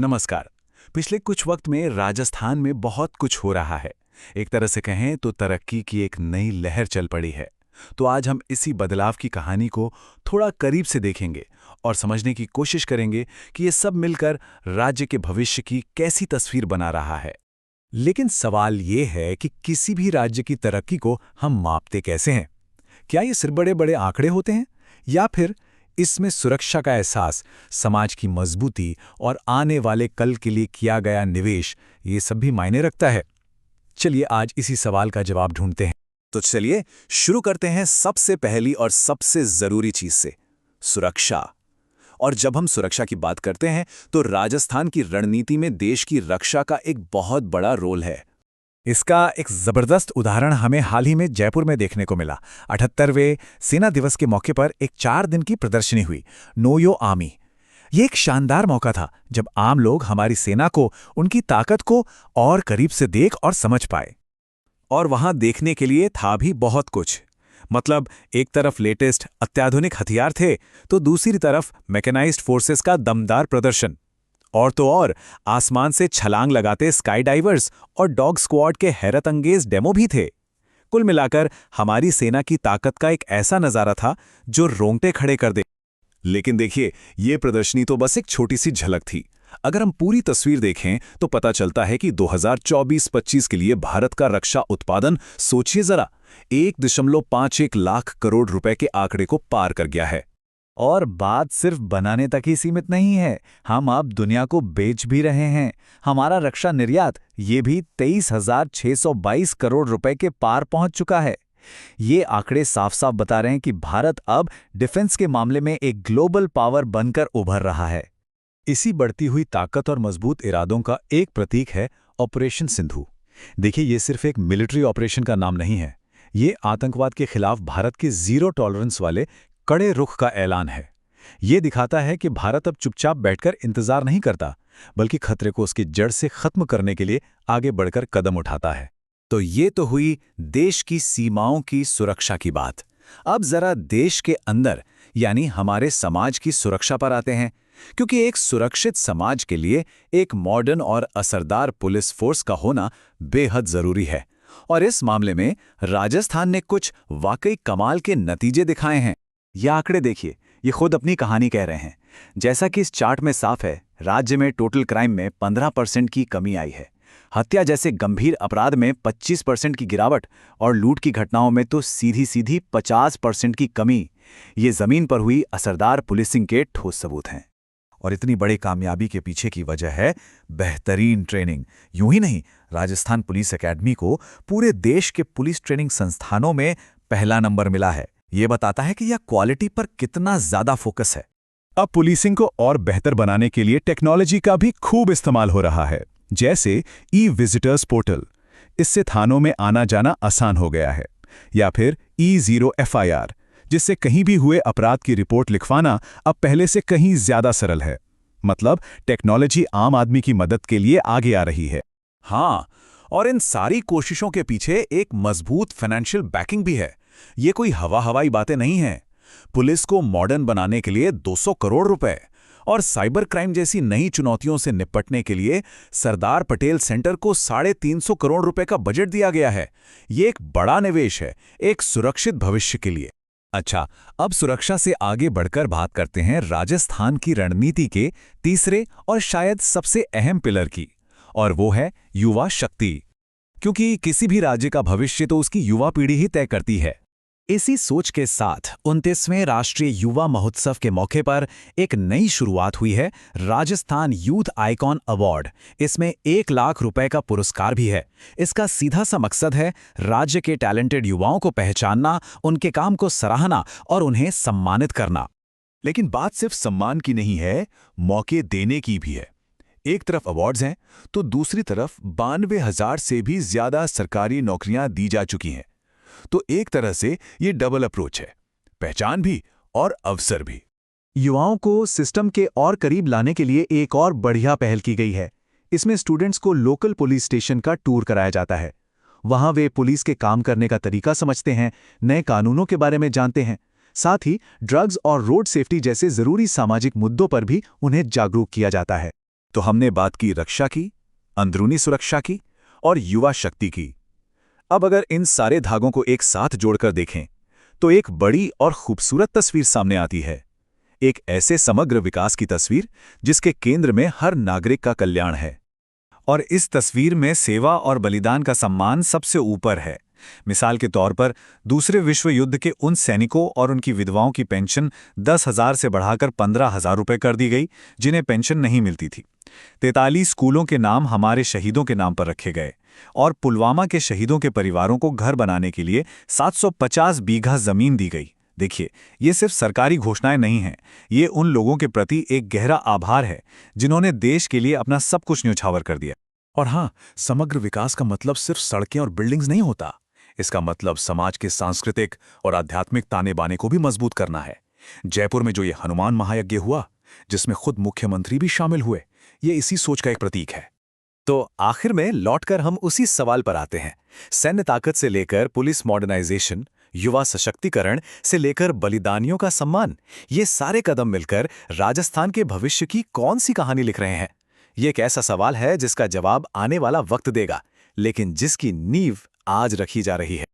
नमस्कार। पिछले कुछ वक्त में राजस्थान में बहुत कुछ हो रहा है। एक तरह से कहें तो तरक्की की एक नई लहर चल पड़ी है। तो आज हम इसी बदलाव की कहानी को थोड़ा करीब से देखेंगे और समझने की कोशिश करेंगे कि ये सब मिलकर राज्य के भविष्य की कैसी तस्वीर बना रहा है। लेकिन सवाल ये है कि किसी भी राज्य की तरक्की को हम मापते कैसे हैं? क्या ये सिर्फ बड़े-बड़े आंकड़े होते हैं या फिर इसमें सुरक्षा का एहसास, समाज की मजबूती और आने वाले कल के लिए किया गया निवेश, ये सब भी मायने रखता है? चलिए आज इसी सवाल का जवाब ढूंढते हैं। तो चलिए शुरू करते हैं सबसे पहली और सबसे जरूरी चीज से, सुरक्षा। और जब हम सुरक्षा की बात करते हैं तो राजस्थान की रणनीति में देश की रक्षा का एक बहुत बड़ा रोल है। इसका एक जबरदस्त उदाहरण हमें हाल ही में जयपुर में देखने को मिला। 78वें सेना दिवस के मौके पर एक 4 दिन की प्रदर्शनी हुई, नो योर आर्मी। ये एक शानदार मौका था जब आम लोग हमारी सेना को, उनकी ताकत को और करीब से देख और समझ पाए। और वहां देखने के लिए था भी बहुत कुछ। मतलब एक तरफ लेटेस्ट अत्याधुनिक हथियार थे तो दूसरी तरफ मैकेनाइज्ड फोर्सेस का दमदार प्रदर्शन। और तो और आसमान से छलांग लगाते स्काई डाइवर्स और डॉग स्क्वाड के हैरत अंगेज डेमो भी थे। कुल मिलाकर हमारी सेना की ताकत का एक ऐसा नजारा था जो रोंगटे खड़े कर दे। लेकिन देखिए, ये प्रदर्शनी तो बस एक छोटी सी झलक थी। अगर हम पूरी तस्वीर देखें तो पता चलता है कि 2024-25 के लिए भारत का रक्षा उत्पादन, सोचिए जरा, 1.51 लाख करोड़ रुपए के आंकड़े को पार कर गया है। और बात सिर्फ बनाने तक ही सीमित नहीं है, हम अब दुनिया को बेच भी रहे हैं। हमारा रक्षा निर्यात ये भी 23,622 करोड़ रुपए के पार पहुंच चुका है। ये आंकड़े साफ साफ बता रहे हैं कि भारत अब डिफेंस के मामले में एक ग्लोबल पावर बनकर उभर रहा है। इसी बढ़ती हुई ताकत और मजबूत इरादों का एक प्रतीक है ऑपरेशन सिंधु। देखिए, ये सिर्फ एक मिलिट्री ऑपरेशन का नाम नहीं है, ये आतंकवाद के खिलाफ भारत के जीरो टॉलरेंस वाले कड़े रुख का ऐलान है। ये दिखाता है कि भारत अब चुपचाप बैठकर इंतजार नहीं करता, बल्कि खतरे को उसकी जड़ से खत्म करने के लिए आगे बढ़कर कदम उठाता है। तो ये तो हुई देश की सीमाओं की सुरक्षा की बात। अब जरा देश के अंदर यानी हमारे समाज की सुरक्षा पर आते हैं, क्योंकि एक सुरक्षित समाज के लिए एक मॉडर्न और असरदार पुलिस फोर्स का होना बेहद जरूरी है। और इस मामले में राजस्थान ने कुछ वाकई कमाल के नतीजे दिखाए हैं। ये आंकड़े देखिए, ये खुद अपनी कहानी कह रहे हैं। जैसा कि इस चार्ट में साफ है, राज्य में टोटल क्राइम में 15% की कमी आई है, हत्या जैसे गंभीर अपराध में 25% की गिरावट और लूट की घटनाओं में तो सीधी सीधी 50% की कमी। ये जमीन पर हुई असरदार पुलिसिंग के ठोस सबूत हैं। और इतनी बड़ी कामयाबी के पीछे की वजह है बेहतरीन ट्रेनिंग। यूं ही नहीं, राजस्थान पुलिस एकेडमी को पूरे देश के पुलिस ट्रेनिंग संस्थानों में पहला नंबर मिला है। ये बताता है कि यह क्वालिटी पर कितना ज्यादा फोकस है। अब पुलिसिंग को और बेहतर बनाने के लिए टेक्नोलॉजी का भी खूब इस्तेमाल हो रहा है, जैसे ई-विजिटर्स पोर्टल। इससे थानों में आना जाना आसान हो गया है। या फिर E0 FIR, जिससे कहीं भी हुए अपराध की रिपोर्ट लिखवाना अब पहले से कहीं ज्यादा सरल है। मतलब टेक्नोलॉजी आम आदमी की मदद के लिए आगे आ रही है। हाँ, और इन सारी कोशिशों के पीछे एक मजबूत फाइनेंशियल बैकिंग भी है। ये कोई हवाई बातें नहीं हैं। पुलिस को मॉडर्न बनाने के लिए 200 करोड़ रुपए और साइबर क्राइम जैसी नई चुनौतियों से निपटने के लिए सरदार पटेल सेंटर को 350 करोड़ रुपए का बजट दिया गया है। ये एक बड़ा निवेश है, एक सुरक्षित भविष्य के लिए। अच्छा, अब सुरक्षा से आगे बढ़कर बात करते हैं राजस्थान की रणनीति के तीसरे और शायद सबसे अहम पिलर की, और वो है युवा शक्ति। क्योंकि किसी भी राज्य का भविष्य तो उसकी युवा पीढ़ी ही तय करती है। इसी सोच के साथ 29वें राष्ट्रीय युवा महोत्सव के मौके पर एक नई शुरुआत हुई है, राजस्थान यूथ आइकॉन अवार्ड। इसमें 1 लाख रुपए का पुरस्कार भी है। इसका सीधा सा मकसद है राज्य के टैलेंटेड युवाओं को पहचानना, उनके काम को सराहना और उन्हें सम्मानित करना। लेकिन बात सिर्फ सम्मान की नहीं है, मौके देने की भी है। एक तरफ अवार्ड्स हैं तो दूसरी तरफ 92,000 से भी ज्यादा सरकारी नौकरियां दी जा चुकी हैं। तो एक तरह से ये डबल अप्रोच है, पहचान भी और अवसर भी। युवाओं को सिस्टम के और करीब लाने के लिए एक और बढ़िया पहल की गई है। इसमें स्टूडेंट्स को लोकल पुलिस स्टेशन का टूर कराया जाता है। वहां वे पुलिस के काम करने का तरीका समझते हैं, नए कानूनों के बारे में जानते हैं। साथ ही ड्रग्स और रोड सेफ्टी जैसे जरूरी सामाजिक मुद्दों पर भी उन्हें जागरूक किया जाता है। तो हमने बात की रक्षा की, अंदरूनी सुरक्षा की और युवा शक्ति की। अब अगर इन सारे धागों को एक साथ जोड़कर देखें तो एक बड़ी और खूबसूरत तस्वीर सामने आती है। एक ऐसे समग्र विकास की तस्वीर जिसके केंद्र में हर नागरिक का कल्याण है। और इस तस्वीर में सेवा और बलिदान का सम्मान सबसे ऊपर है। मिसाल के तौर पर दूसरे विश्व युद्ध के उन सैनिकों और उनकी विधवाओं की पेंशन 10,000 से बढ़ाकर 15,000 रुपये कर दी गई जिन्हें पेंशन नहीं मिलती थी। 43 स्कूलों के नाम हमारे शहीदों के नाम पर रखे गए और पुलवामा के शहीदों के परिवारों को घर बनाने के लिए 750 बीघा जमीन दी गई। देखिए, ये सिर्फ सरकारी घोषणाएं नहीं हैं, ये उन लोगों के प्रति एक गहरा आभार है जिन्होंने देश के लिए अपना सब कुछ न्यौछावर कर दिया। और हाँ, समग्र विकास का मतलब सिर्फ सड़कें और बिल्डिंग्स नहीं होता। इसका मतलब समाज के सांस्कृतिक और आध्यात्मिक ताने बाने को भी मजबूत करना है। जयपुर में जो ये हनुमान महायज्ञ हुआ, जिसमें खुद मुख्यमंत्री भी शामिल हुए, ये इसी सोच का एक प्रतीक है। तो आखिर में लौटकर हम उसी सवाल पर आते हैं। सैन्य ताकत से लेकर पुलिस मॉडर्नाइजेशन, युवा सशक्तिकरण से लेकर बलिदानियों का सम्मान, ये सारे कदम मिलकर राजस्थान के भविष्य की कौन सी कहानी लिख रहे हैं? ये एक ऐसा सवाल है जिसका जवाब आने वाला वक्त देगा, लेकिन जिसकी नींव आज रखी जा रही है।